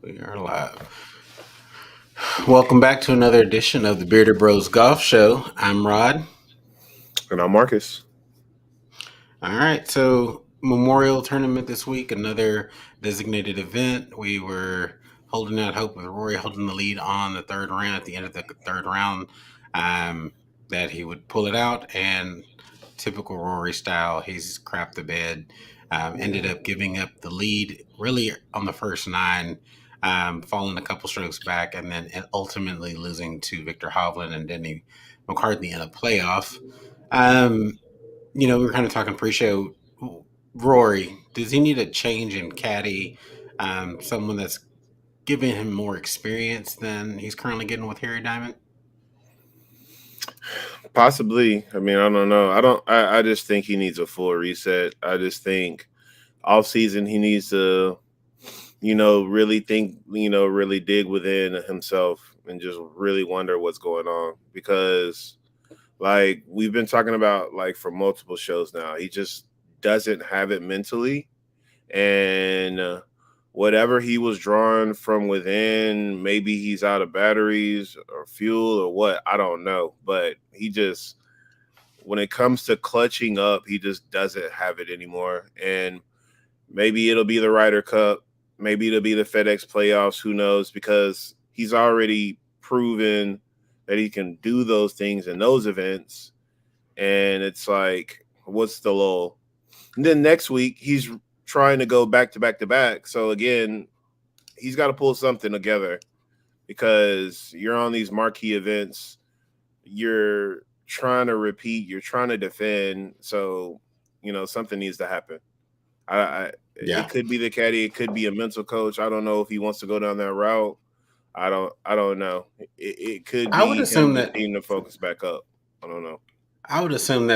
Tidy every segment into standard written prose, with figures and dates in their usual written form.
We are live. Welcome back to another edition of the Bearded Bros Golf Show. I'm Rod. And I'm Marcus. All right, so Memorial Tournament this week, another designated event. We were holding out hope with Rory holding the lead on the third round at the end of the third round um, that he would pull it out. And typical Rory style, he's crapped the bed. Ended up giving up the lead really on the first nine, falling a couple strokes back, and then ultimately losing to Victor Hovland and Denny McCarthy in a playoff. Um, we were kind of talking pre-show. Rory, does he need a change in caddy? Someone that's giving him more experience than he's currently getting with Harry Diamond? Possibly. I mean, I don't know. I just think he needs a full reset. I just think off season he needs to, really think, really dig within himself and just really wonder what's going on. Because like we've been talking about like for multiple shows now, he just doesn't have it mentally. And whatever he was drawing from within, maybe he's out of batteries or fuel or what, I don't know, but he just, when it comes to clutching up, he just doesn't have it anymore. And maybe it'll be the Ryder Cup, maybe it'll be the FedEx playoffs, who knows, because he's already proven that he can do those things in those events. And it's like, what's the lull? And then next week he's trying to go back to back to back. So again, he's got to pull something together because you're on these marquee events. You're trying to repeat. You're trying to defend. So something needs to happen. It Yeah, could be the caddy. It could be a mental coach. I don't know if he wants to go down that route. I don't know. It could I would be him assume just that needing to focus back up. I don't know.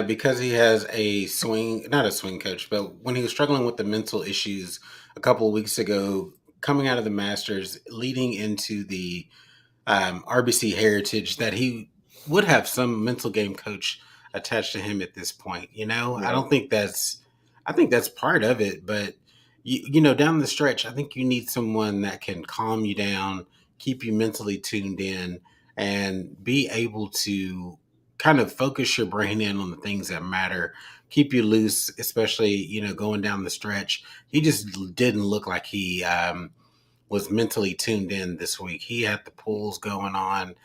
because he has a swing, not a swing coach, but when he was struggling with the mental issues a couple of weeks ago, coming out of the Masters, leading into the RBC Heritage, that he would have some mental game coach attached to him at this point. I Yeah. don't think I think that's part of it, but down the stretch, I think you need someone that can calm you down, keep you mentally tuned in, and be able to kind of focus your brain in on the things that matter, keep you loose, especially, going down the stretch. He just didn't look like he was mentally tuned in this week. He had the pulls going on,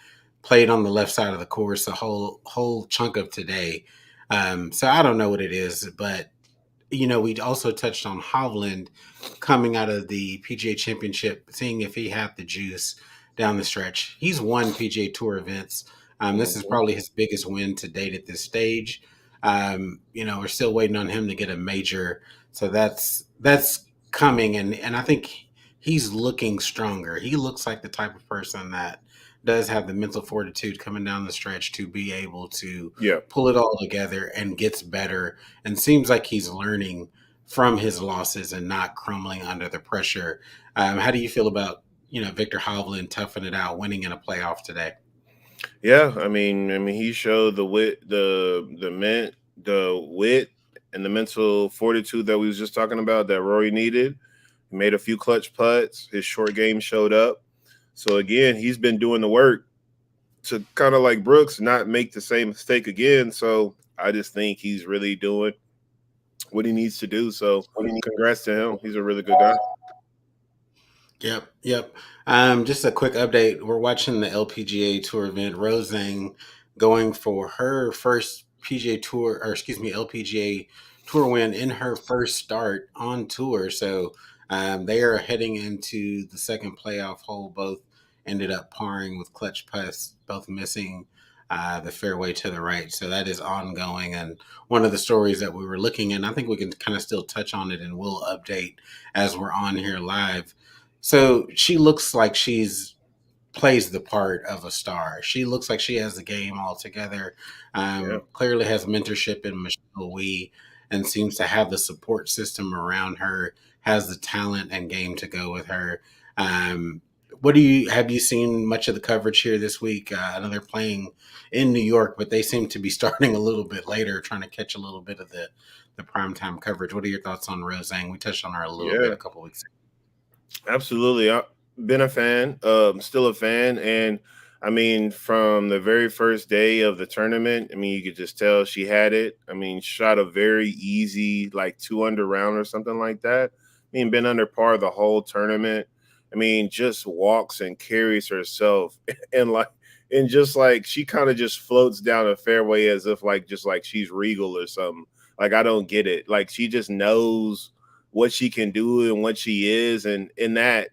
played on the left side of the course the whole chunk of today. So I don't know what it is, but we also touched on Hovland coming out of the PGA Championship, seeing if he had the juice down the stretch. He's won PGA Tour events. This is Mhm. probably his biggest win to date at this stage. We're still waiting on him to get a major, so that's coming, and I think he's looking stronger. He looks like the type of person that does have the mental fortitude coming down the stretch to be able to Yeah. pull it all together and gets better and seems like he's learning from his losses and not crumbling under the pressure. How do you feel about Victor Hovland toughing it out, winning in a playoff today? Yeah, I mean, he showed the wit and the mental fortitude that we was just talking about that Rory needed. He made a few clutch putts. His short game showed up. So again, he's been doing the work to kind of like Brooks, not make the same mistake again. So I just think he's really doing what he needs to do. So congrats to him. He's a really good guy. Yep, yep. Just a quick update. We're watching the LPGA Tour event. Rose Zhang going for her first PGA Tour, or excuse me, LPGA Tour win in her first start on tour. So they are heading into the second playoff hole. Both ended up parring with clutch putts, both missing the fairway to the right. So that is ongoing. And one of the stories that we were looking at, I think we can kind of still touch on it and we'll update as we're on here live. So she looks like she's plays the part of a star. She looks like she has the game all together. Yeah. Clearly has mentorship in Michelle Wee and seems to have the support system around her. Has the talent and game to go with her. What do you have you seen much of the coverage here this week? I know they're playing in New York, but they seem to be starting a little bit later, trying to catch a little bit of the primetime coverage. What are your thoughts on Rosang? We touched on her a little bit Yeah. a couple weeks ago. Absolutely. been a fan, still a fan, and I mean, from the very first day of the tournament, I mean, you could just tell she had it. I mean, shot a very easy, like 2 under round or something like that. I mean, been under par the whole tournament. I mean, just walks and carries herself, and like, and just like she kind of just floats down a fairway as if like just like she's regal or something. Like I don't get it. Like she just knows what she can do and what she is, and in that,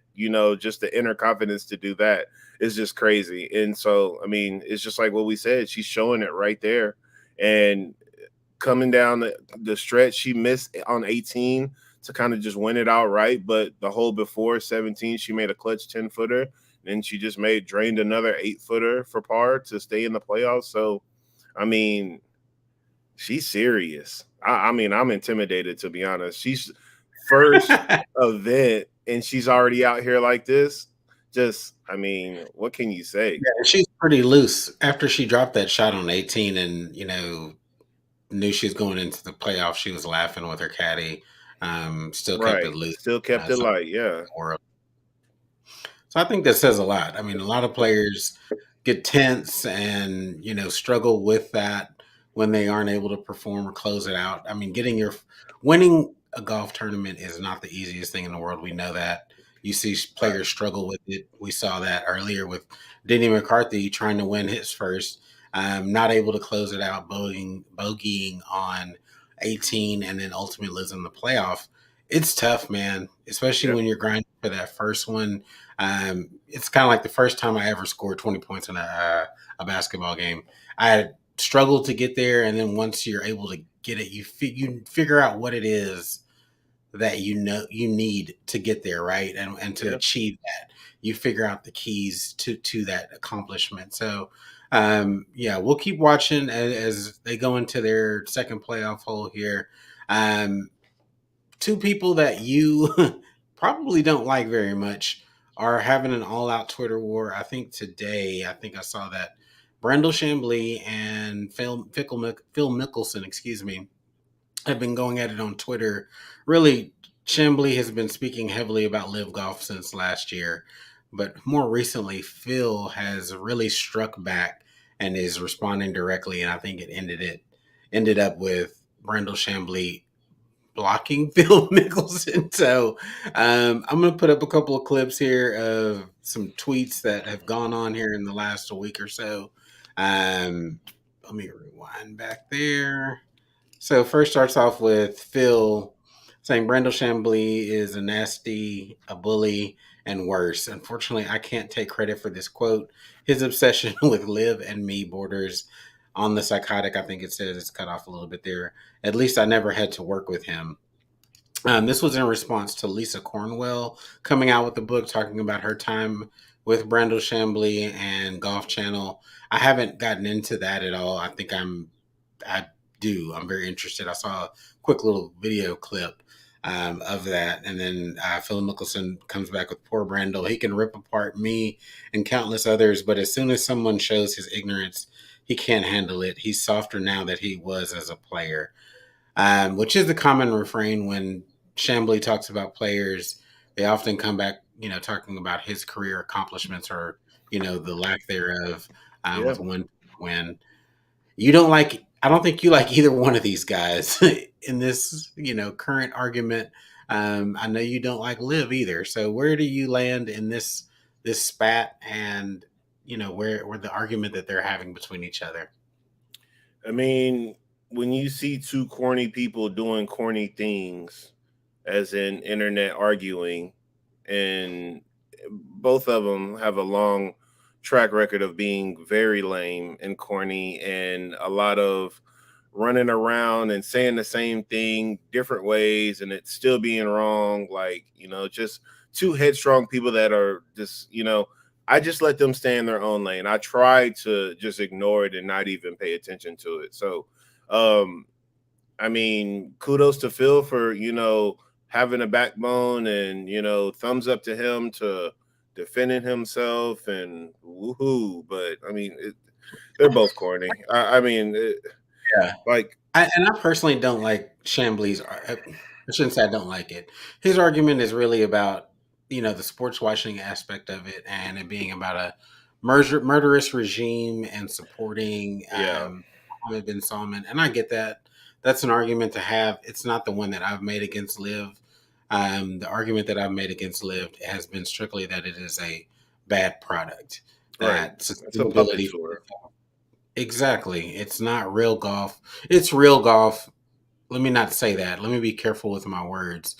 just the inner confidence to do that is just crazy. And so I mean, it's just like what we said, she's showing it right there. And coming down the stretch, she missed on 18 to kind of just win it outright, but the hole before 17 she made a clutch 10-footer, and she just made drained another 8-footer for par to stay in the playoffs. So I mean, she's serious. I mean, I'm intimidated, to be honest. She's first Yeah, event and she's already out here like this. Just, I mean, what can you say? she's pretty loose after she dropped that shot on 18 and, knew she was going into the playoffs. She was laughing with her caddy, still kept it Right. loose. Still kept it So light. Yeah. So I think that says a lot. I mean, a lot of players get tense and, struggle with that when they aren't able to perform or close it out. I mean, winning a golf tournament is not the easiest thing in the world. We know that. You see Right. players struggle with it. We saw that earlier with Denny McCarthy trying to win his first, not able to close it out, bogeying on 18 and then ultimately losing the playoff. It's tough, man, especially Yeah. when you're grinding for that first one. It's kind of like the first time I ever scored 20 points in a basketball game. I had struggled to get there, and then once you're able to get it, you figure out what it is that you need to get there, right, and to Yeah. achieve that. You figure out the keys to that accomplishment. So, yeah, we'll keep watching as they go into their second playoff hole here. Um, Two people that you probably don't like very much are having an all-out Twitter war. I think I saw that Brandle Chamblee and Phil Mickelson, excuse me, have been going at it on Twitter. Really, Chamblee has been speaking heavily about live golf since last year, but more recently, Phil has really struck back and is responding directly. And I think it ended up with Brandle Chamblee blocking Phil Mickelson. So I'm going to put up a couple of clips here of some tweets that have gone on here in the last week or so. Um, Let me rewind back there. So first starts off with Phil saying Brandel Chamblee is a nasty, a bully, and worse. Unfortunately, I can't take credit for this quote. His obsession with Liv and me borders on the psychotic. I think it says it's cut off a little bit there. At least I never had to work with him. This was in response to Lisa Cornwell coming out with a book talking about her time with Brandel Chamblee and Golf Channel. I haven't gotten into that at all. I do. I'm very interested. I saw a quick little video clip of that. And then Phil Mickelson comes back with poor Brandel. He can rip apart me and countless others, but as soon as someone shows his ignorance, he can't handle it. He's softer now than he was as a player, which is the common refrain when Chamblee talks about players. They often come back, talking about his career accomplishments or, the lack thereof Yeah. with one win. You don't like, I don't think you like either one of these guys in this, current argument. I know you don't like Liv either. So where do you land in this spat and, where the argument that they're having between each other? I mean, when you see two corny people doing corny things, as in internet arguing, and both of them have a long track record of being very lame and corny and a lot of running around and saying the same thing different ways and it's still being wrong, like, just two headstrong people that are just, I just let them stay in their own lane. I try to just ignore it and not even pay attention to it. So um I mean, kudos to Phil for, having a backbone, and, thumbs up to him to defending himself and woohoo. But I mean, they're both corny. I mean, Yeah. like, And I personally don't like Chamblee's. I shouldn't say I don't like it. His argument is really about the sports washing aspect of it and it being about a murderous regime and supporting Yeah, Mohammed bin Salman. And I get that. That's an argument to have. It's not the one that I've made against Live. The argument that I've made against Live has been strictly that it is a bad product. right. That It's a puppet sustainability. tour. Exactly. It's not real golf. It's real golf. Let me not say that. Let me be careful with my words.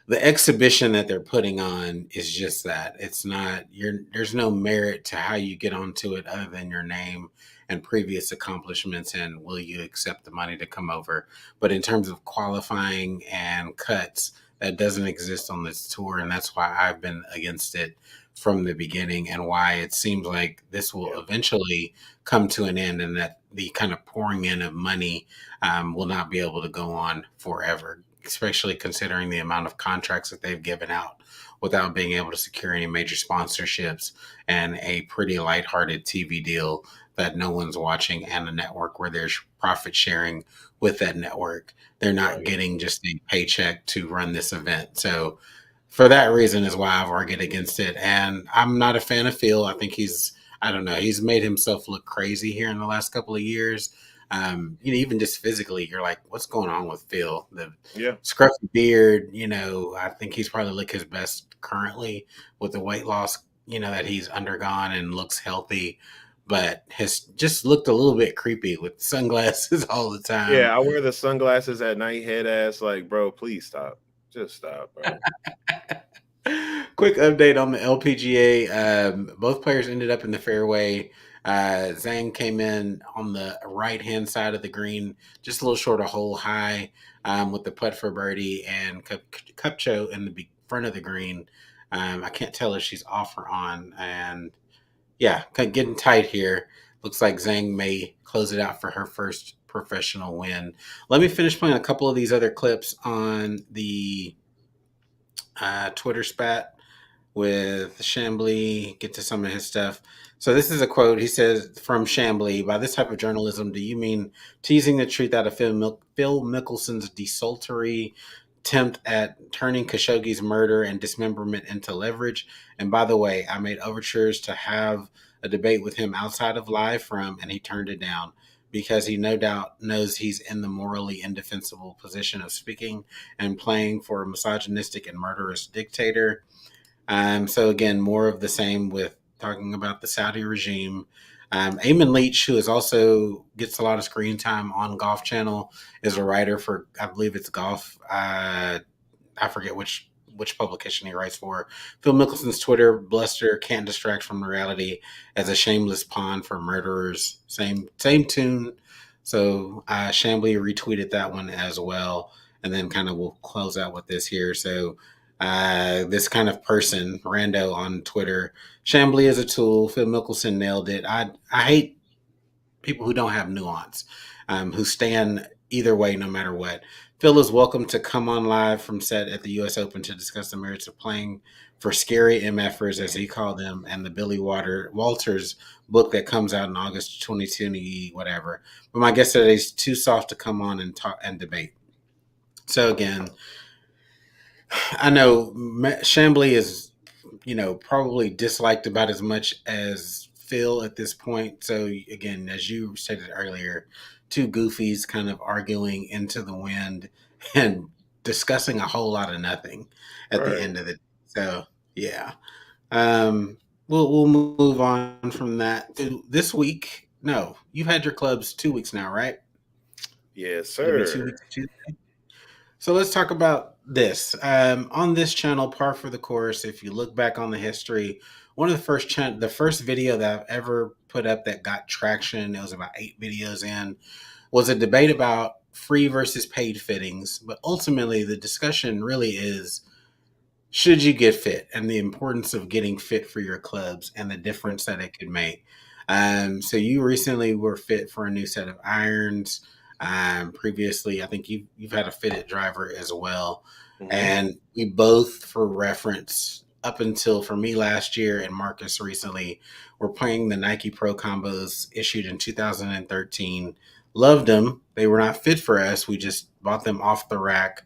The exhibition that they're putting on is just that. It's not there's no merit to how you get onto it other than your name and previous accomplishments and will you accept the money to come over. But in terms of qualifying and cuts, that doesn't exist on this tour and that's why I've been against it from the beginning and why it seems like this will Yeah, eventually come to an end and that the kind of pouring in of money will not be able to go on forever, especially considering the amount of contracts that they've given out without being able to secure any major sponsorships and a pretty lighthearted TV deal that no one's watching and a network where there's profit sharing with that network. They're not right. getting just a paycheck to run this event. So for that reason is why I've argued against it. And I'm not a fan of Phil. I think I don't know, he's made himself look crazy here in the last couple of years. Even just physically, you're like, what's going on with Phil? The Yeah, scruffy beard, I think he's probably look his best currently with the weight loss, that he's undergone and looks healthy, but has just looked a little bit creepy with sunglasses all the time. yeah. I wear the sunglasses at night, head ass. Like, bro, please stop. Just stop, bro. Quick update on the LPGA. Both players ended up in the fairway. Zhang came in on the right hand side of the green, just a little short of hole high, with the putt for birdie, and Cupcho in the front of the green. I can't tell if she's off or on. And yeah, kind of getting tight here. Looks like Zhang may close it out for her first professional win. Let me finish playing a couple of these other clips on the Twitter spat with Chamblee, get to some of his stuff. So this is a quote. He says from Chamblee, by this type of journalism, do you mean teasing the truth out of Phil Mickelson's desultory attempt at turning Khashoggi's murder and dismemberment into leverage? And by the way, I made overtures to have a debate with him outside of live from, and he turned it down because he no doubt knows he's in the morally indefensible position of speaking and playing for a misogynistic and murderous dictator. So again, more of the same with talking about the Saudi regime. Eamon Leach, who is also gets a lot of screen time on Golf Channel, is a writer for I believe it's Golf. I forget which publication he writes for. Phil Mickelson's Twitter bluster can't distract from reality as a shameless pawn for murderers. Same tune. So Chamblee retweeted that one as well, and then kind of we'll close out with this here. So this kind of person, Rando on Twitter. Chamblee is a tool. Phil Mickelson nailed it. I hate people who don't have nuance, who stand either way no matter what. Phil is welcome to come on live from set at the U.S. Open to discuss the merits of playing for scary MFers, as he called them, and the Walters book that comes out in August 2020, whatever. But my guess today is too soft to come on and talk and debate. So again, I know Chamblee is, probably disliked about as much as Phil at this point. So again, as you stated earlier, two goofies kind of arguing into the wind and discussing a whole lot of nothing at the Right. end of it. So yeah, um, we'll move on from that to this week. No, you've had your clubs 2 weeks now, right? Yes, It'll be 2 weeks. sir. So let's talk about this. On this channel, Par for the Course, if you look back on the history, one of the first video that I've ever put up that got traction, it was about 8 videos in, was a debate about free versus paid fittings. But ultimately, the discussion really is should you get fit and the importance of getting fit for your clubs and the difference that it could make. So you recently were fit for a new set of irons. Previously, I think you've had a fitted driver as well, Hmm. and we both, for reference, up until for me last year and Marcus recently, were playing the Nike Pro combos issued in 2013. Loved them. They were not fit for us. We just bought them off the rack.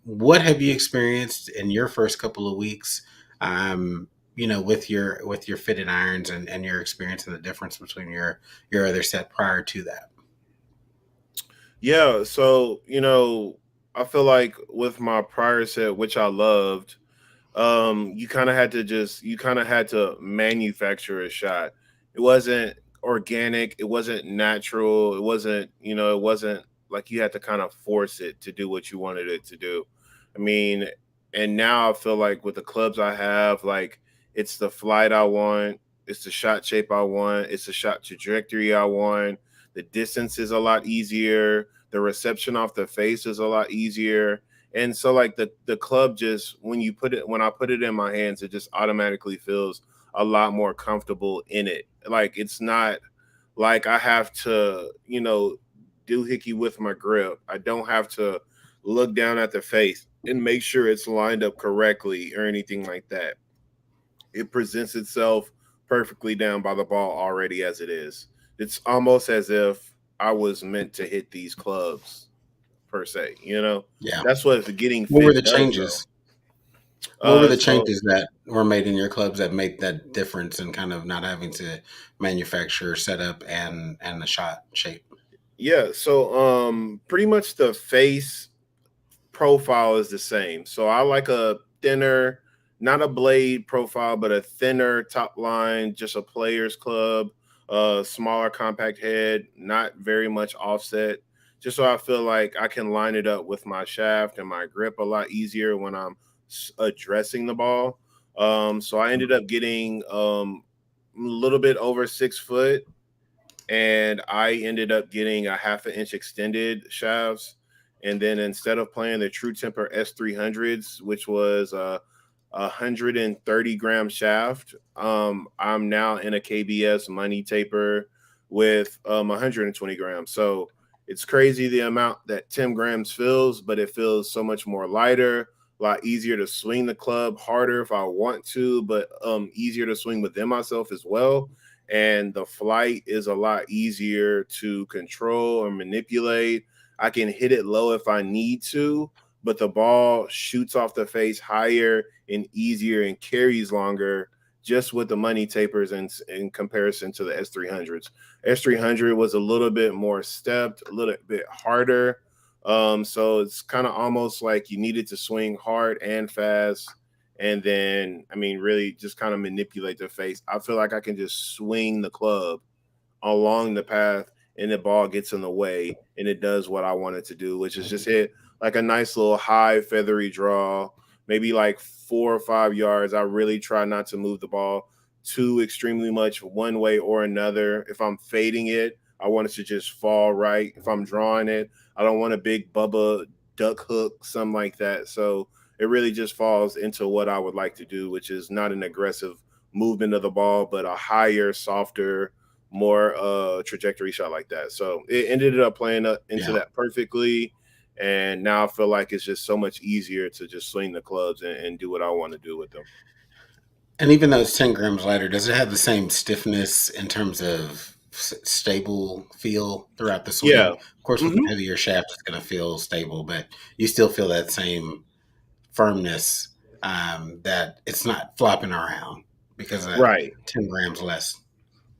what have you experienced in your first couple of weeks? With your fitted irons and your experience and the difference between your other set prior to that. Yeah, so I feel like with my prior set, which I loved, you kind of had to manufacture a shot. It wasn't organic, it wasn't natural, it wasn't like you had to kind of force it to do what you wanted it to do. I mean, and now I feel like with the clubs I have, like it's the flight I want, it's the shot shape I want, it's the shot trajectory I want. The distance is a lot easier, the reception off the face is a lot easier, and so like the club, just when I put it in my hands, it just automatically feels a lot more comfortable in it. Like it's not like I have to, doohickey with my grip. I don't have to look down at the face and make sure it's lined up correctly or anything like that. It presents itself perfectly down by the ball already as it is. It's almost as if I was meant to hit these clubs per se. Yeah. That's what getting What were fit the does, though. changes? What were the So changes that were made in your clubs that made that difference in kind of not having to manufacture setup and the shot shape? yeah, so pretty much the face profile is the same. So I like a thinner, not a blade profile, but a thinner top line, just a player's club, smaller compact head, not very much offset. Just so I feel like I can line it up with my shaft and my grip a lot easier when I'm addressing the ball. So I ended up getting a little bit over 6 foot, and I ended up getting a half an inch extended shafts. And then instead of playing the True Temper S300s, which was a 130-gram shaft, I'm now in a KBS Money Taper with 120 grams. So it's crazy the amount that 10 grams feels, but it feels so much more lighter, a lot easier to swing the club harder if I want to, but easier to swing within myself as well, and the flight is a lot easier to control or manipulate. I can hit it low if I need to, but the ball shoots off the face higher and easier and carries longer just with the money tapers in comparison to the S300s. S300 was a little bit more stepped, a little bit harder. So it's kind of almost like you needed to swing hard and fast, and then I mean really just kind of manipulate the face. I feel like I can just swing the club along the path and the ball gets in the way and it does what I want it to do, which is just hit like a nice little high feathery draw, maybe like 4 or 5 yards. I really try not to move the ball too extremely much one way or another. If I'm fading it, I want it to just fall right. If I'm drawing it, I don't want a big Bubba duck hook, something like that. So it really just falls into what I would like to do, which is not an aggressive movement of the ball, but a higher, softer, more trajectory shot like that. So it ended up playing into Yeah. that perfectly. And now I feel like it's just so much easier to just swing the clubs and do what I want to do with them. And even though it's 10 grams lighter, does it have the same stiffness in terms of stable feel throughout the Yeah. swing? Of course, with a Hmm. heavier shaft, it's going to feel stable, but you still feel that same firmness, that it's not flopping around because of Right. 10 grams less.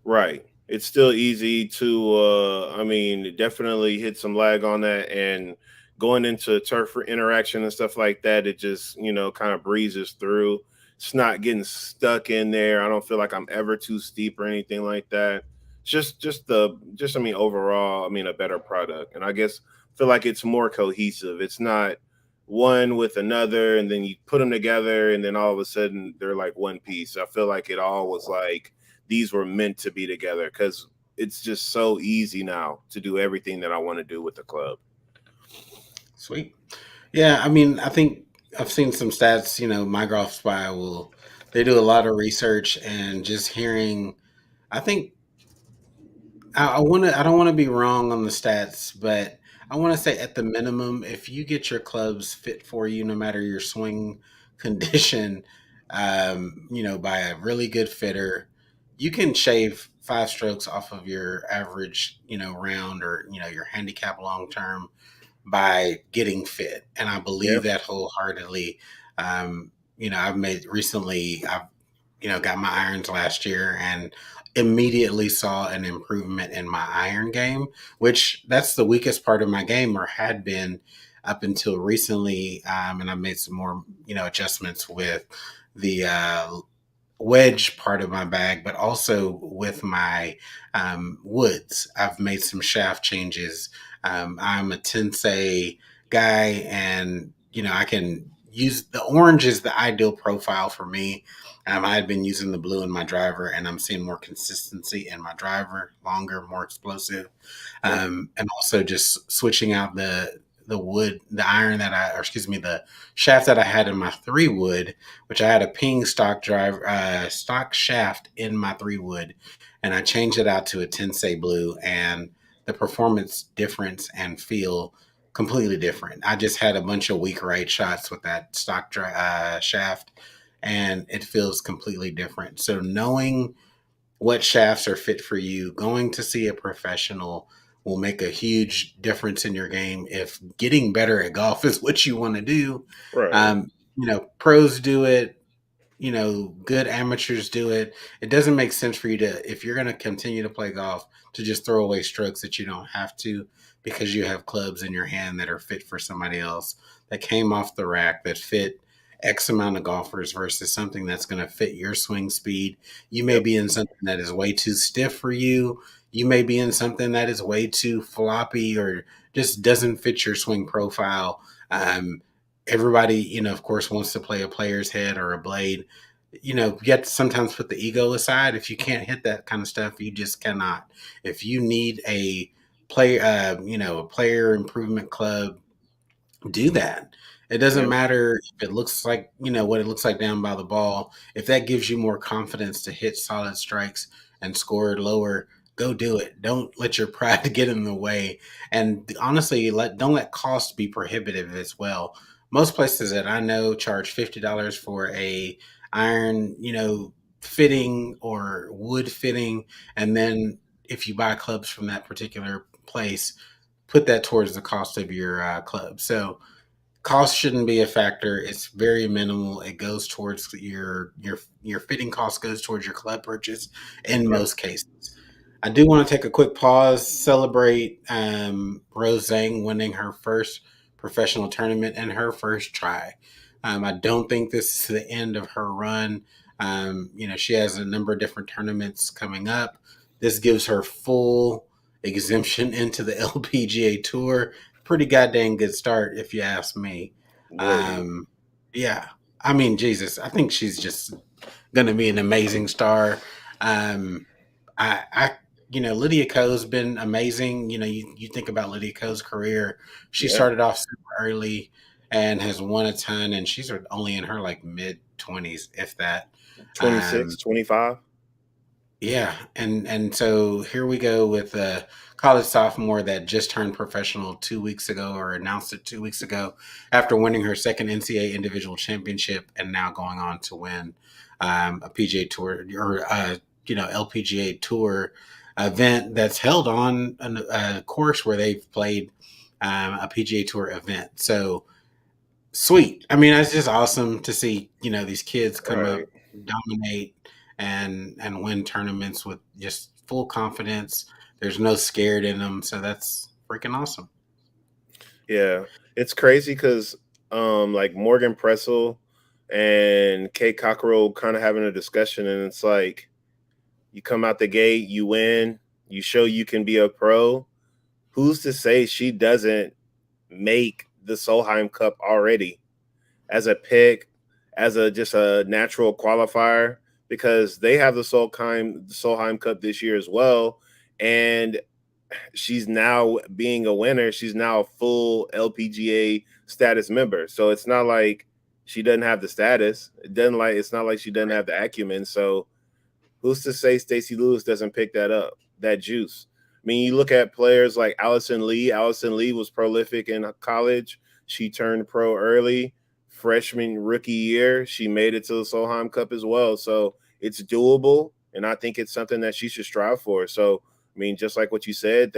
Right. It's still easy to I mean, definitely hit some lag on that, and going into turf interaction and stuff like that, it just, kind of breezes through. It's not getting stuck in there. I don't feel like I'm ever too steep or anything like that. Just I mean overall, I mean a better product. And I guess feel like it's more cohesive. It's not one with another and then you put them together and then all of a sudden they're like one piece. I feel like it all was like these were meant to be together because it's just so easy now to do everything that I want to do with the club. Sweet. Yeah, I mean, I think I've seen some stats. My Golf Spy they do a lot of research and just hearing. I think I want to. I don't want to be wrong on the stats, but I want to say at the minimum, if you get your clubs fit for you, no matter your swing condition, by a really good fitter, you can shave 5 strokes off of your average, round or your handicap long term by getting fit, and I Yeah. believe that wholeheartedly. I've made recently. Got my irons last year and immediately saw an improvement in my iron game, which that's the weakest part of my game or had been up until recently. And I made some more, adjustments with the wedge part of my bag, but also with my woods. I've made some shaft changes. I'm a Tensei guy, and I can use the orange is the ideal profile for me. I've been using the blue in my driver, and I'm seeing more consistency in my driver, longer, more explosive, Yeah. and also just switching out the wood, the iron that or excuse me, the shaft that I had in my 3 wood, which I had a ping stock shaft in my 3 wood, and I changed it out to a Tensei blue, and the performance difference and feel completely different. I just had a bunch of weak right shots with that shaft, and it feels completely different. So knowing what shafts are fit for you, going to see a professional will make a huge difference in your game. If getting better at golf is what you want to do, Right. pros do it, good amateurs do it. It doesn't make sense for you to, if you're going to continue to play golf, to just throw away strokes that you don't have to because you have clubs in your hand that are fit for somebody else, that came off the rack, that fit X amount of golfers versus something that's going to fit your swing speed. You may Yep. be in something that is way too stiff for you. You may be in something that is way too floppy or just doesn't fit your swing profile. Everybody, of course, wants to play a player's head or a blade. You have to sometimes put the ego aside. If you can't hit that kind of stuff, you just cannot. If you need a a player improvement club, do that. It doesn't Yep. matter if it looks like, what it looks like down by the ball. If that gives you more confidence to hit solid strikes and score lower, go do it. Don't let your pride get in the way. And honestly, don't let cost be prohibitive as well. Most places that I know charge $50 for a iron, fitting or wood fitting, and then if you buy clubs from that particular place, put that towards the cost of your club. So cost shouldn't be a factor. It's very minimal. It goes towards your fitting cost goes towards your club purchase in Yep. most cases. I do want to take a quick pause, celebrate Rose Zhang winning her first professional tournament and her first try. I don't think this is the end of her run. She has a number of different tournaments coming up. This gives her full exemption into the LPGA Tour. Pretty goddamn good start, if you ask me. Word. Um, yeah, I mean, Jesus, I think she's just going to be an amazing star. Um, I Lydia Ko's been amazing. You think about Lydia Ko's career. She Yeah. started off super early and has won a ton, and she's only in her like mid 20s, if that. 26, Um, 25. yeah, and so here we go with a college sophomore that just turned professional 2 weeks ago, or announced it 2 weeks ago, after winning her second NCAA individual championship, and now going on to win a PGA Tour or LPGA Tour event that's held on a course where they've played a PGA Tour event. So sweet. I mean, it's just awesome to see, these kids come Right. up, dominate, and win tournaments with just full confidence. There's no scared in them, so that's freaking awesome. Yeah. It's crazy because like Morgan Pressel and Kay Cockrell kind of having a discussion, and it's like you come out the gate, you win, you show you can be a pro. Who's to say she doesn't make the Solheim Cup already as a pick, as a just a natural qualifier? Because they have the Solheim Cup this year as well, and she's now being a winner. She's now a full LPGA status member. So it's not like she doesn't have the status. It's not like she doesn't have the acumen. So who's to say Stacey Lewis doesn't pick that up, that juice? I mean, you look at players like Allison Lee. Allison Lee was prolific in college. She turned pro early. Freshman rookie year, she made it to the Solheim Cup as well. So it's doable, and I think it's something that she should strive for. So, I mean, just like what you said,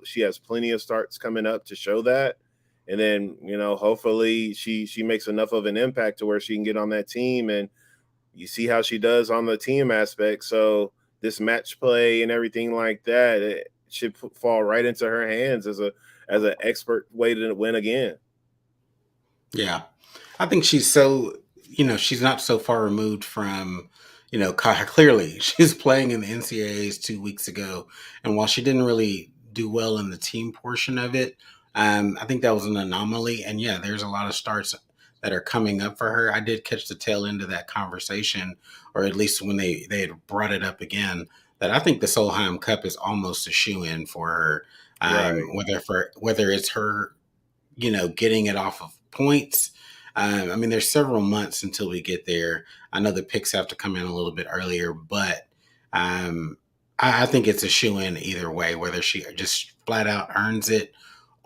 she has plenty of starts coming up to show that. and then hopefully she makes enough of an impact to where she can get on that team, and you see how she does on the team aspect. So this match play and everything like that, it should fall right into her hands as an expert way to win again. Yeah. I think she's not so far removed from, clearly she's playing in the NCAAs 2 weeks ago. And while she didn't really do well in the team portion of it, I think that was an anomaly. And yeah, there's a lot of starts that are coming up for her. I did catch the tail end of that conversation, or at least when they had brought it up again, that I think the Solheim Cup is almost a shoe in for her. Right. Whether it's her getting it off of points. I mean, there's several months until we get there. I know the picks have to come in a little bit earlier, but um, I think it's a shoe in either way, whether she just flat out earns it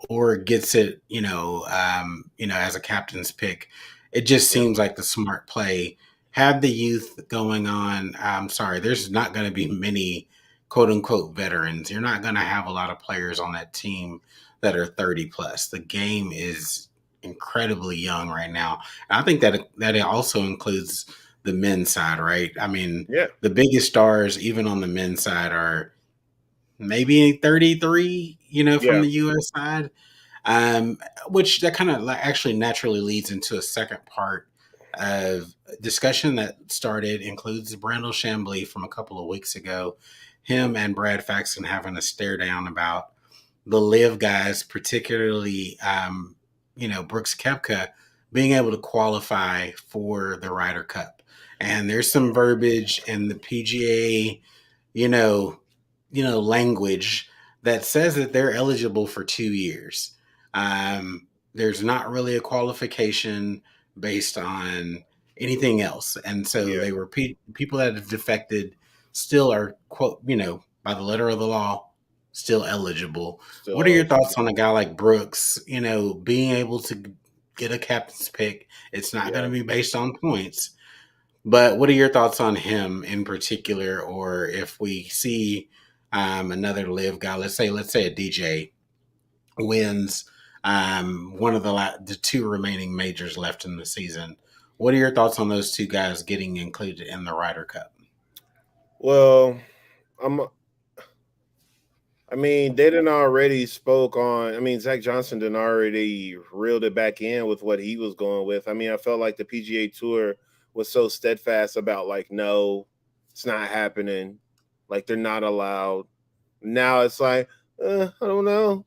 or gets it, as a captain's pick. It just Yep. seems like the smart play. Have the youth going on. I'm sorry, there's not going to be many quote unquote veterans. You're not going to have a lot of players on that team that are 30 plus. The game is incredibly young right now. And I think that it also includes the men's side, right? I mean, Yeah. the biggest stars, even on the men's side, are maybe 33, from Yeah. the US side. Um, which that kind of actually naturally leads into a second part of discussion that started includes Brandle Chamblee from a couple of weeks ago. Him and Brad Faxon having a stare down about the live guys, particularly Brooks Koepka, being able to qualify for the Ryder Cup. And there's some verbiage in the PGA, you know, language that says that they're eligible for 2 years. There's not really a qualification based on anything else, and so Yeah. they were people that have defected still are quote by the letter of the law still eligible. Still What are your thoughts eligible. on a guy like Brooks? Being able to get a captain's pick. It's not going Yeah. to be based on points, but what are your thoughts on him in particular, or if we see another live guy, let's say a DJ wins one of the two remaining majors left in the season. What are your thoughts on those two guys getting included in the Ryder Cup? Well, I'm I mean, they didn't already spoke on. I mean, Zach Johnson didn't already reeled it back in with what he was going with. I mean, I felt like the PGA Tour was so steadfast about like, no, it's not happening. Like they're not allowed. Now it's like, I don't know.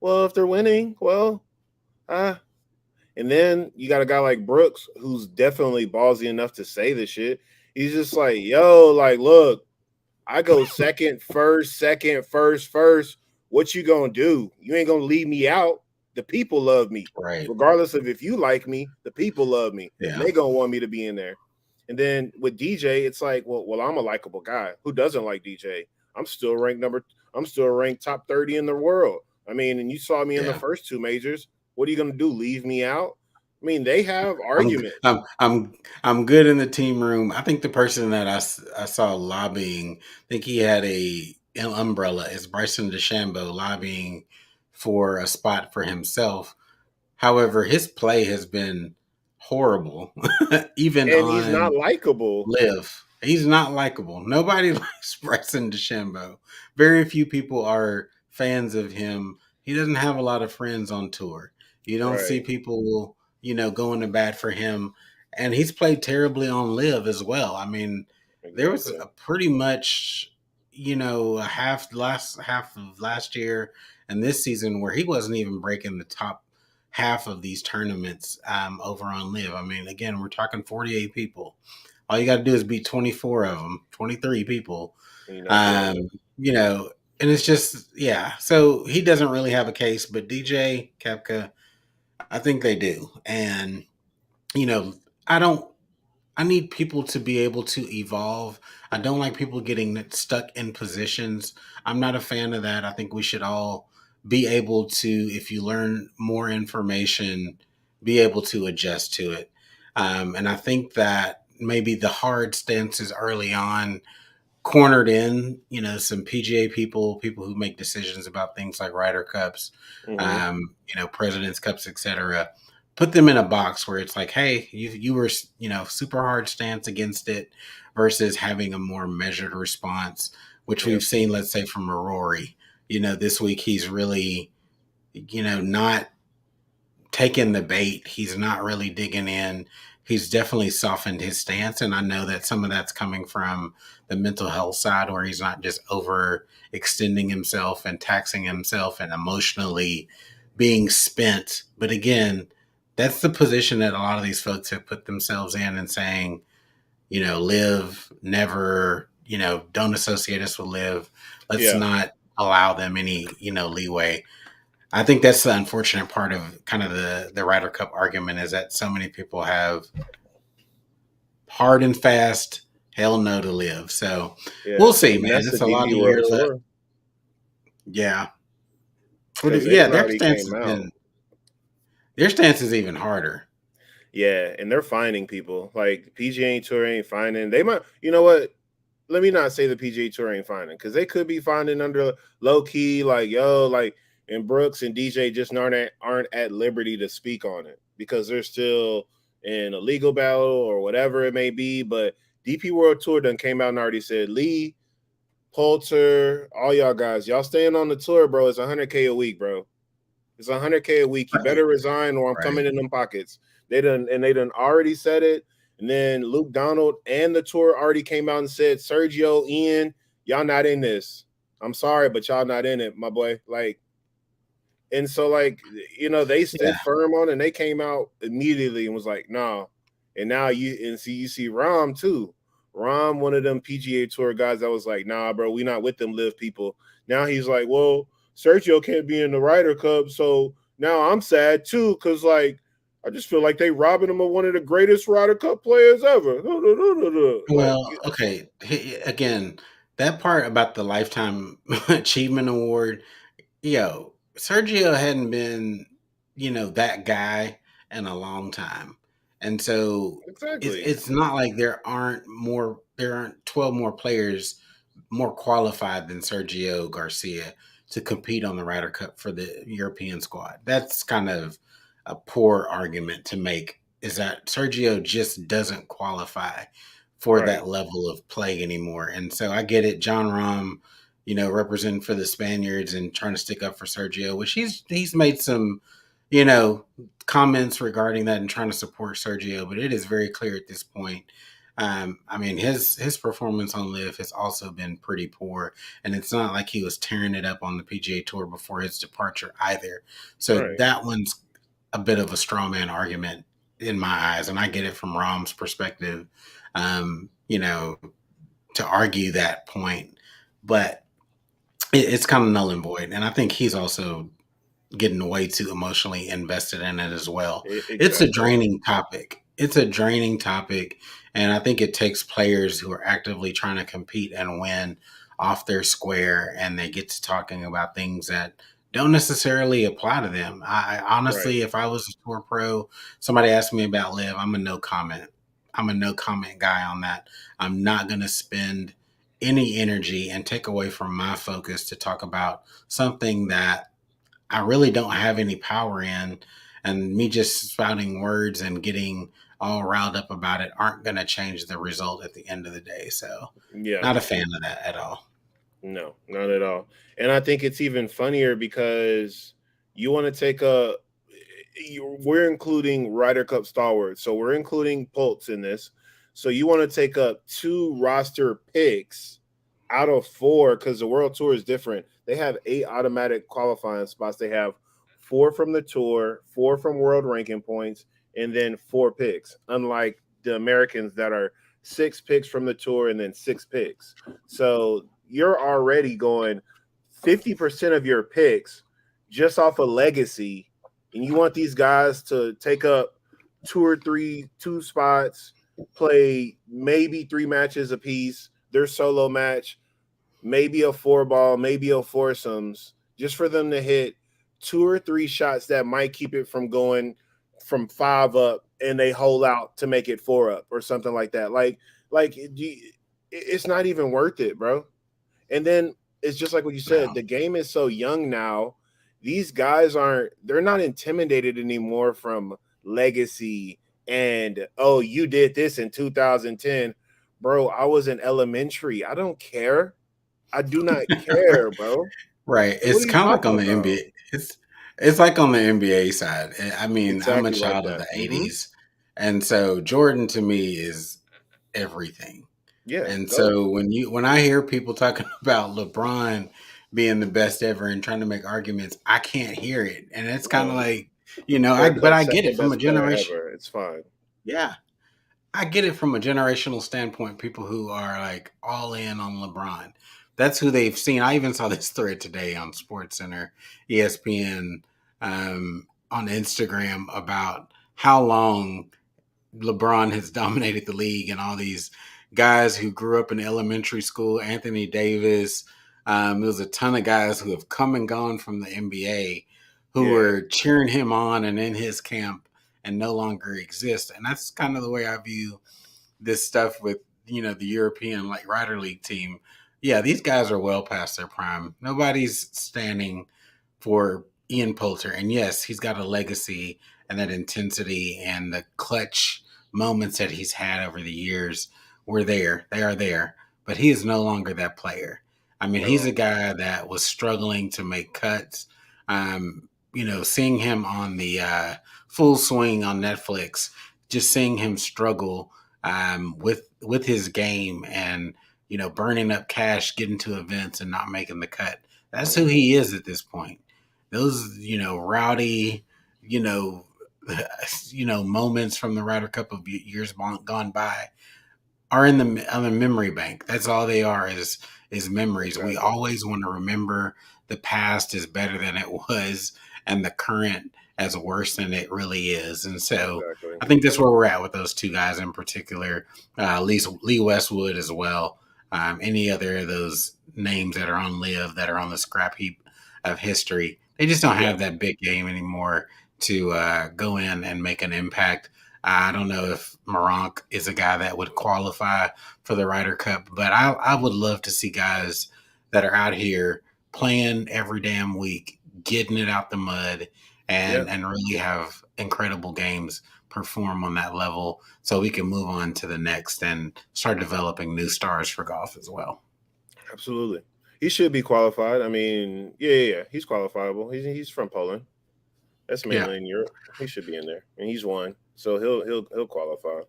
Well, if they're winning, well, ah. And then you got a guy like Brooks who's definitely ballsy enough to say this shit. He's just like, yo, like, look, I go second, first, second, first, first. What you gonna do? You ain't gonna leave me out. The people love me. Right. Regardless of if you like me, the people love me. And Yeah. they gonna want me to be in there. And then with DJ, it's like, well, I'm a likable guy. Who doesn't like DJ? I'm still ranked I'm still ranked top 30 in the world. I mean, and you saw me in the Yeah. first two majors. What are you gonna do? Leave me out? I mean, they have I'm arguments. I'm I'm I'm good in the team room. I think the person that I saw lobbying, I think he had an umbrella, is Bryson DeChambeau lobbying for a spot for himself. However, his play has been horrible, even And he's not on likable. live. He's not likable. Nobody likes Bryson DeChambeau. Very few people are fans of him. He doesn't have a lot of friends on tour. You don't see Right. people, going to bat for him. And he's played terribly on live as well. I mean, there was Exactly. a pretty much, a last half of last year and this season where he wasn't even breaking the top half of these tournaments over on live. I mean, again, we're talking 48 people. All you got to do is beat 24 of them, 23 people. You're not doing Um, it. you know, and it's just, yeah. So he doesn't really have a case, but DJ, Kepka, I think they do. And, you know, I don't, I need people to be able to evolve. I don't like people getting stuck in positions. I'm not a fan of that. I think we should all be able to, if you learn more information, be able to adjust to it. And I think that maybe the hard stances early on cornered in, some PGA people who make decisions about things like Ryder Cups, Mm-hmm. Presidents Cups, etc. Put them in a box where it's like, hey, you were, super hard stance against it versus having a more measured response, which Yep. we've seen, let's say, from a Rory. This week he's really, not taking the bait. He's not really digging in. He's definitely softened his stance. And I know that some of that's coming from the mental health side where he's not just over extending himself and taxing himself and emotionally being spent. But again, that's the position that a lot of these folks have put themselves in and saying, live, never, don't associate us with live. Let's Yeah. not allow them any, leeway. I think that's the unfortunate part of kind of the Ryder Cup argument is that so many people have hard and fast hell no to live. So Yeah. we'll see, And man. that's the It's a lot DP of World years left. Tour Yeah. because they Yeah, done already came out. their stance is even harder. Yeah, and they're finding people. Like PGA Tour ain't finding. They might. You know what? Let me not say the PGA Tour ain't finding because they could be finding under low key, like and Brooks and DJ just aren't at liberty to speak on it because they're still in a legal battle or whatever it may be. But DP World Tour done came out and already said Lee, Poulter, all y'all guys, y'all staying on the tour, bro. It's $100K a week, bro. It's $100K a week. You Right. better resign or I'm Right. coming in them pockets. They done already said it. And then Luke Donald and the tour already came out and said, Sergio, Ian, y'all not in this. I'm sorry, but y'all not in it, my boy. And so they Yeah. stood firm on it and they came out immediately and was like, nah. And now you see Rom too. Rom, one of them PGA Tour guys that was like, nah, bro, we not with them live people. Now he's like, well, Sergio can't be in the Ryder Cup, so now I'm sad too, because I just feel like they robbing him of one of the greatest Ryder Cup players ever. Well, okay. Again, that part about the Lifetime Achievement Award, Sergio hadn't been, that guy in a long time. And so Exactly. it's not like there aren't 12 more players more qualified than Sergio Garcia to compete on the Ryder Cup for the European squad. That's kind of a poor argument to make, is that Sergio just doesn't qualify for Right. that level of play anymore. And so I get it. John Rahm, representing for the Spaniards and trying to stick up for Sergio, which he's made some, you know, comments regarding that and trying to support Sergio, but it is very clear at this point. I mean, his performance on Live has also been pretty poor, and it's not like he was tearing it up on the PGA Tour before his departure either. So Right. that one's a bit of a straw man argument in my eyes, and I get it from Rom's perspective. You know, to argue that point, but it's kind of null and void. And I think he's also getting way too emotionally invested in it as well. It's a Exactly. draining topic. It's a draining topic. And I think it takes players who are actively trying to compete and win off their square and they get to talking about things that don't necessarily apply to them. I Right. honestly, if I was a tour pro, somebody asked me about Live, I'm a no comment. I'm a no comment guy on that. I'm not going to spend any energy and take away from my focus to talk about something that I really don't have any power in, and me just spouting words and getting all riled up about it aren't going to change the result at the end of the day. So, Yeah. not a fan of that at all. No, not at all. And I think it's even funnier because you want to take we're including Ryder Cup stalwarts. So we're including Pultz in this. So you want to take up 2 roster picks out of 4 because the World Tour is different. They have 8 automatic qualifying spots. They have 4 from the tour, 4 from world ranking points, and then 4 picks, unlike the Americans that are 6 picks from the tour and then 6 picks. So you're already going 50% of your picks just off a legacy, and you want these guys to take up 2 spots, play maybe 3 matches apiece, their solo match, maybe a 4-ball, maybe a foursomes, just for them to hit 2 or 3 shots that might keep it from going from 5 up, and they hold out to make it 4 up or something like that. it's not even worth it, bro. And then it's just like what you said. No. The game is so young now. These guys they're not intimidated anymore from legacy and, oh, you did this in 2010. Bro, I was in elementary. I don't care. I do not care, bro. Right. Like, what It's are you kind of like talking on the about? NBA. It's like on the NBA side. I mean, I'm a Exactly like child of that. the Mm-hmm. '80s, and so Jordan to me is everything. Yeah, And go. so when I hear people talking about LeBron being the best ever and trying to make arguments, I can't hear it. And it's kind of No. like, Clear but cut I get it second from a best player generation. ever. It's fine. Yeah, I get it from a generational standpoint. People who are like all in on LeBron, that's who they've seen. I even saw this thread today on SportsCenter, ESPN, on Instagram about how long LeBron has dominated the league, and all these guys who grew up in elementary school, Anthony Davis. There's a ton of guys who have come and gone from the NBA who Yeah. were cheering him on and in his camp and no longer exist. And that's kind of the way I view this stuff with, the European like Rider League team. Yeah, these guys are well past their prime. Nobody's standing for Ian Poulter. And yes, he's got a legacy and that intensity and the clutch moments that he's had over the years were there. They are there. But he is no longer that player. I mean, he's No. a guy that was struggling to make cuts. Seeing him on the Full Swing on Netflix, just seeing him struggle with his game and burning up cash, getting to events and not making the cut. That's who he is at this point. Those rowdy, you know, moments from the Ryder Cup of years gone by are in the on the memory bank. That's all they are is memories. We Exactly. always want to remember the past is better than it was, and the current as worse than it really is. And so Exactly. I think that's where we're at with those two guys in particular. Lee Westwood as well. Any other of those names that are on Live that are on the scrap heap of history, they just don't Yeah. have that big game anymore to go in and make an impact. I don't know if Moronk is a guy that would qualify for the Ryder Cup, but I would love to see guys that are out here playing every damn week, getting it out the mud, Yeah. and really have incredible games perform on that level so we can move on to the next and start developing new stars for golf as well. Absolutely. He should be qualified. I mean, yeah. He's qualifiable. He's from Poland. That's Yeah. mainly in Europe. He should be in there, and he's won, so he'll qualify.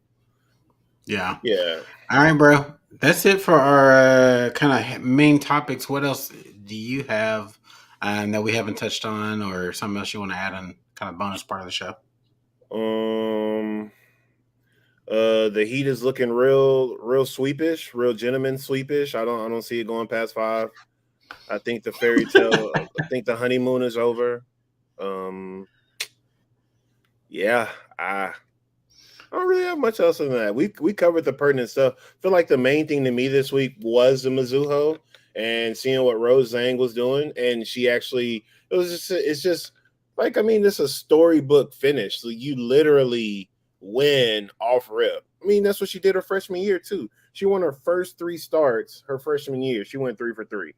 Yeah. Yeah. All right, bro. That's it for our kind of main topics. What else do you have that we haven't touched on, or something else you want to add on kind of bonus part of the show? Um. The Heat is looking real sweepish, real gentleman sweepish. I don't see it going past 5. I think the fairy tale. I think the honeymoon is over. Um. Yeah. I don't really have much else than that. We covered the pertinent stuff. I feel like the main thing to me this week was the Mizuho and seeing what Rose Zhang was doing, and she actually it's just like, I mean, it's a storybook finish. So you literally win off rip. I mean, that's what she did her freshman year too. She won her first 3 starts her freshman year. She went 3 for 3.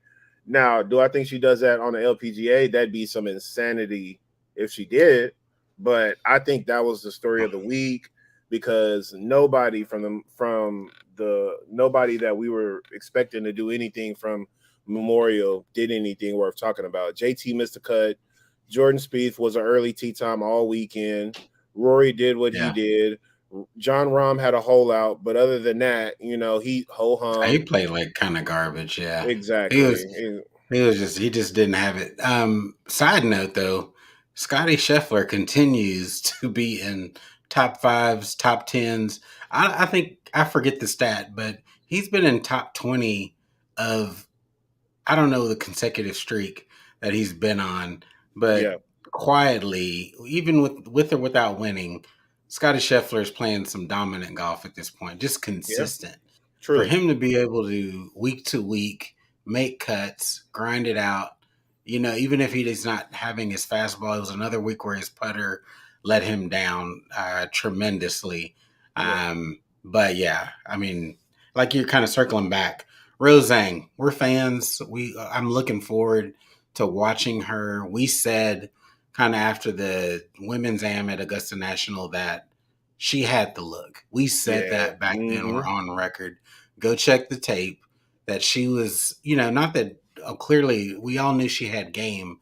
Now, do I think she does that on the LPGA? That'd be some insanity if she did. But I think that was the story of the week because nobody nobody that we were expecting to do anything from Memorial did anything worth talking about. JT missed a cut. Jordan Spieth was an early tee time all weekend. Rory did what he Yeah, did. John Rahm had a hole out, but other than that, he ho he hum. played like kind of garbage. Yeah, he was. Exactly. He just didn't have it. Side note though, Scotty Scheffler continues to be in top fives, top tens. I think I forget the stat, but he's been in top 20 of I don't know the consecutive streak that he's been on, but Yeah. quietly, even with or without winning, Scotty Scheffler is playing some dominant golf at this point, just Yeah. consistent. For Truly. him to be able to week to week make cuts, grind it out, even if he is not having his fastball, it was another week where his putter let him down tremendously. Yeah. But yeah, I mean, like you're kind of circling back. Rose Zhang, we're fans. I'm looking forward to watching her. We said kind of after the women's am at Augusta National that she had the look. We said Yeah. that back then. Mm-hmm. We're on record. Go check the tape. That she was, not that clearly we all knew she had game,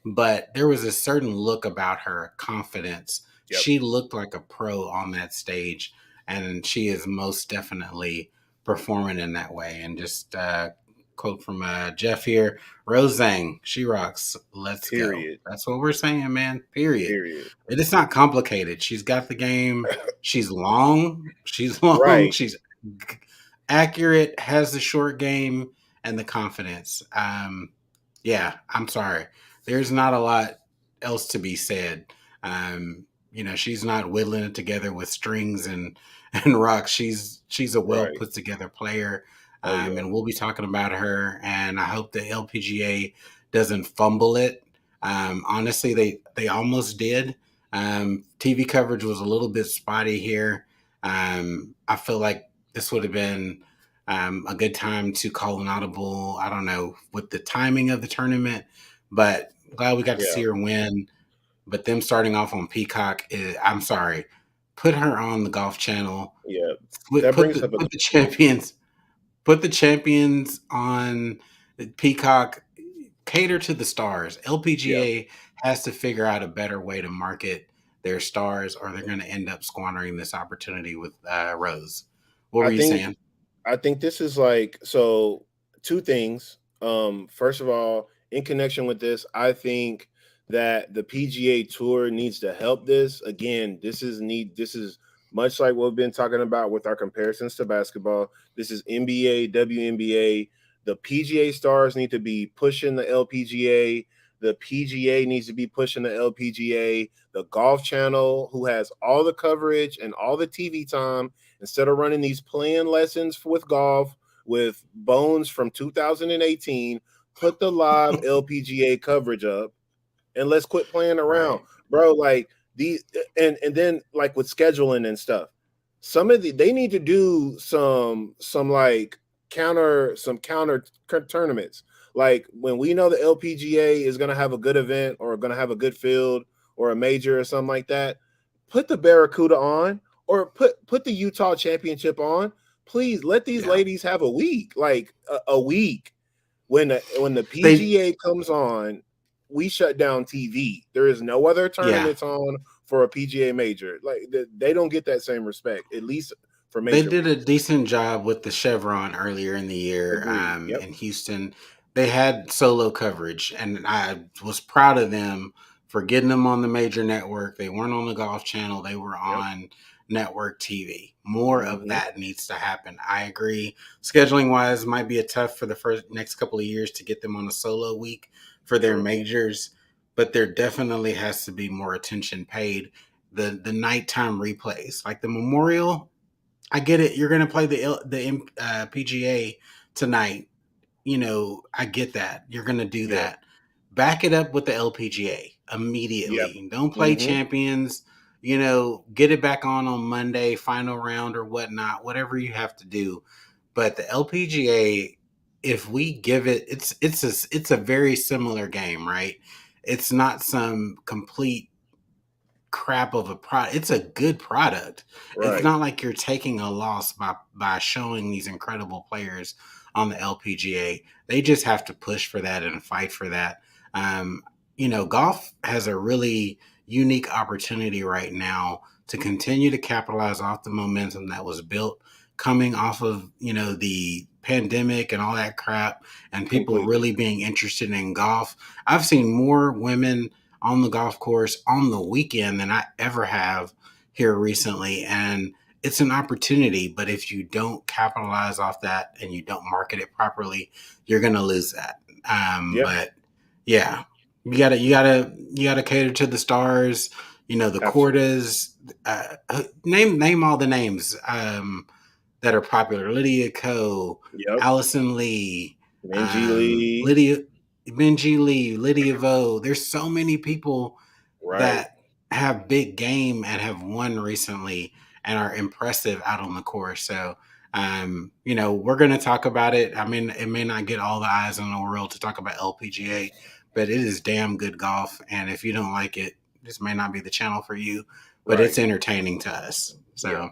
but there was a certain look about her, confidence. Yep. She looked like a pro on that stage, and she is most definitely performing in that way. And just quote from Jeff here: Rose Zhang, she rocks. Let's go. Period. That's what we're saying, man. Period. Period. It is not complicated. She's got the game. She's long. She's long. Right. She's accurate. Has the short game and the confidence. Yeah, I'm sorry. There's not a lot else to be said. She's not whittling it together with strings and and rocks. She's a well Right. put together player, Oh yeah. and we'll be talking about her. And I hope the LPGA doesn't fumble it. Honestly, they almost did. TV coverage was a little bit spotty here. I feel like this would have been a good time to call an audible. I don't know with the timing of the tournament, but glad we got to Yeah. see her win. But them starting off on Peacock, I'm sorry, put her on the Golf Channel. Yeah. Put That put brings the up a put the champions, put the champions on Peacock. Cater to the stars. yep. LPGA has to figure out a better way to market their stars, or they're going to end up squandering this opportunity with Rose. What were I you think saying? I think this is like so two things. First of all, in connection with this, I think that the PGA Tour needs to help this. Again, this is much like what we've been talking about with our comparisons to basketball. This is NBA, WNBA. The PGA stars need to be pushing the LPGA. The PGA needs to be pushing the LPGA. The Golf Channel, who has all the coverage and all the TV time, instead of running these playing lessons with golf with Bones from 2018, put the live LPGA coverage up and let's quit playing around, Right. bro. Like these, and then like with scheduling and stuff, they need to do some like counter tournaments. Like when we know the LPGA is going to have a good event or going to have a good field or a major or something like that, put the Barracuda on or put the Utah Championship on. Please let these Yeah. ladies have a week, like a week. When the They PGA comes on, we shut down TV. There is no other yeah. tournaments on for a PGA major. Like they don't get that same respect, at least for They major did a leagues. decent job with the Chevron earlier in the year Agreed. Yep. in Houston. They had solo coverage, and I was proud of them for getting them on the major network. They weren't on the Golf Channel, they were Yep. on network TV. More of Mm-hmm. that needs to happen. I agree. Scheduling wise, might be a tough for the first next couple of years to get them on a solo week for their True. majors, but there definitely has to be more attention paid. The nighttime replays, like the Memorial, I get it. You're going to play the PGA tonight. I get that. You're going to do Yeah. that. Back it up with the LPGA Yep. immediately. Don't play Mm-hmm. champions. Get it back on Monday, final round or whatnot, whatever you have to do. But the LPGA, if we give it, it's a very similar game, right? It's not some complete crap of a product. It's a good product. It's Right. not like you're taking a loss by showing these incredible players on the LPGA. They just have to push for that and fight for that. Golf has a really unique opportunity right now to continue to capitalize off the momentum that was built coming off of the pandemic and all that crap, and people Completely. really being interested in golf. I've seen more women on the golf course on the weekend than I ever have here recently. And it's an opportunity, but if you don't capitalize off that and you don't market it properly, you're going to lose that. Yeah. But yeah, you gotta cater to the stars. The Absolutely. Cordas. Name all the names that are popular. Lydia Ko, Yep. Allison Lee, Minji Lee. Lydia Benji Lee, Lydia Vo. There's so many people Right. that have big game and have won recently and are impressive out on the course. So We're going to talk about it. I mean, it may not get all the eyes in the world to talk about LPGA, but it is damn good golf. And if you don't like it, this may not be the channel for you, but Right. it's entertaining to us. Yeah. So,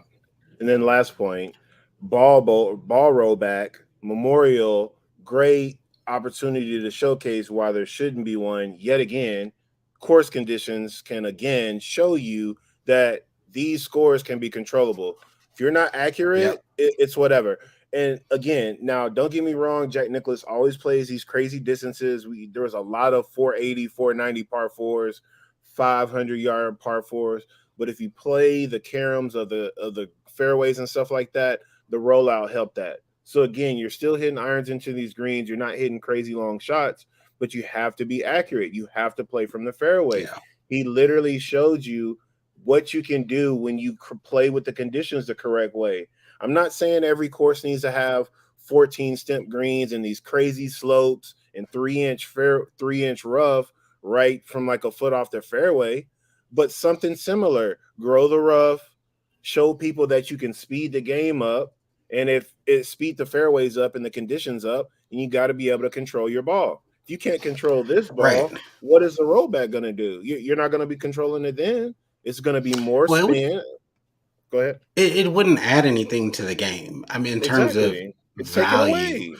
And then last point, ball rollback, Memorial, great opportunity to showcase why there shouldn't be one yet again. Course conditions can again show you that these scores can be controllable. If you're not accurate, yep. it's whatever. And again, now don't get me wrong, Jack Nicklaus always plays these crazy distances. There was a lot of 480, 490 par fours, 500-yard par fours. But if you play the caroms of the fairways and stuff like that, the rollout helped that. So again, you're still hitting irons into these greens. You're not hitting crazy long shots, but you have to be accurate. You have to play from the fairway. Yeah. He literally showed you what you can do when you play with the conditions the correct way. I'm not saying every course needs to have 14 stemp greens and these crazy slopes and 3-inch rough right from like a foot off the fairway, but something similar. Grow the rough, show people that you can speed the game up, and if it speed the fairways up and the conditions up, and you got to be able to control your ball. If you can't control this Right. ball, what is the rollback going to do? You're not going to be controlling it then. It's going to be more Well, spin. Go ahead. it wouldn't add anything to the game. I mean, in terms of Exactly. It's taken value, away.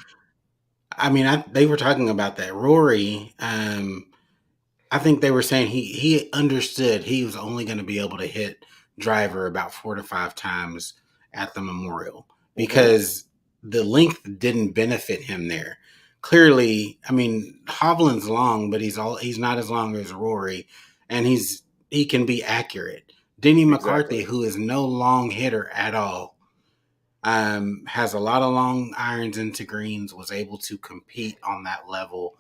I mean, they were talking about that. Rory, I think they were saying he understood he was only going to be able to hit driver about 4 to 5 times at the Memorial Mm-hmm. because the length didn't benefit him there. Clearly, I mean, Hovland's long, but he's not as long as Rory, and he can be accurate. Denny McCarthy, Exactly. who is no long hitter at all, has a lot of long irons into greens, was able to compete on that level.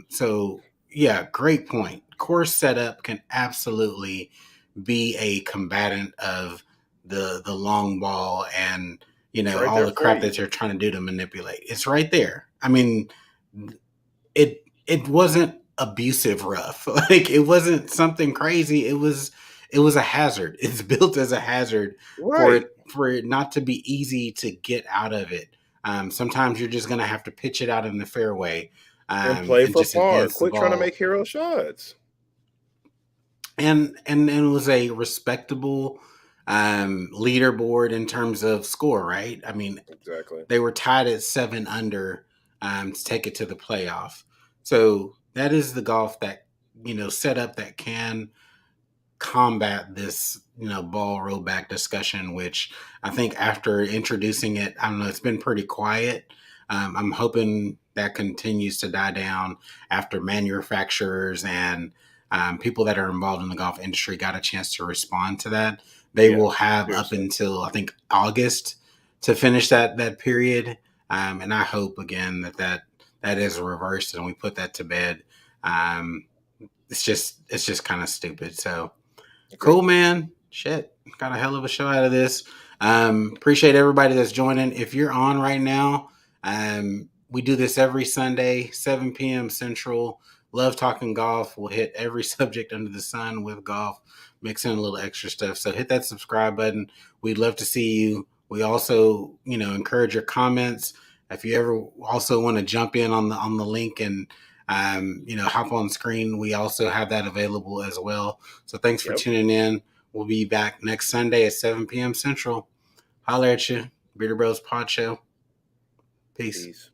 So, yeah, great point. Course setup can absolutely be a combatant of the long ball and It's right all there the for crap that you. you're trying to do to manipulate. It's right there. I mean, it wasn't abusive rough. Like it wasn't something crazy. It was a hazard. It's built as a hazard Right. for it not to be easy to get out of it. Sometimes you're just gonna have to pitch it out in the fairway And play and for just par. enhance the Quit trying to ball. make hero shots. And it was a respectable leaderboard in terms of score. Right? I mean, Exactly. they were tied at 7 under to take it to the playoff. So that is the golf that setup that can combat this ball rollback discussion. Which I think after introducing it, I don't know, it's been pretty quiet. I'm hoping that continues to die down after manufacturers and people that are involved in the golf industry got a chance to respond to that. They Yeah. will have up Seriously. until I think August to finish that period, and I hope again that is reversed and we put that to bed. Um, it's just kind of stupid. So Agreed. cool, man. Shit, got a hell of a show out of this. Appreciate everybody that's joining. If you're on right now, we do this every Sunday, 7 p.m. Central. Love talking golf. We'll hit every subject under the sun with golf, mix in a little extra stuff. So hit that subscribe button. We'd love to see you. We also, encourage your comments. If you ever also want to jump in on the link and hop on screen, we also have that available as well. So thanks for Yep. tuning in. We'll be back next Sunday at 7 p.m. Central. Holler at you. Bearder Bros Pod Show. Peace. Peace.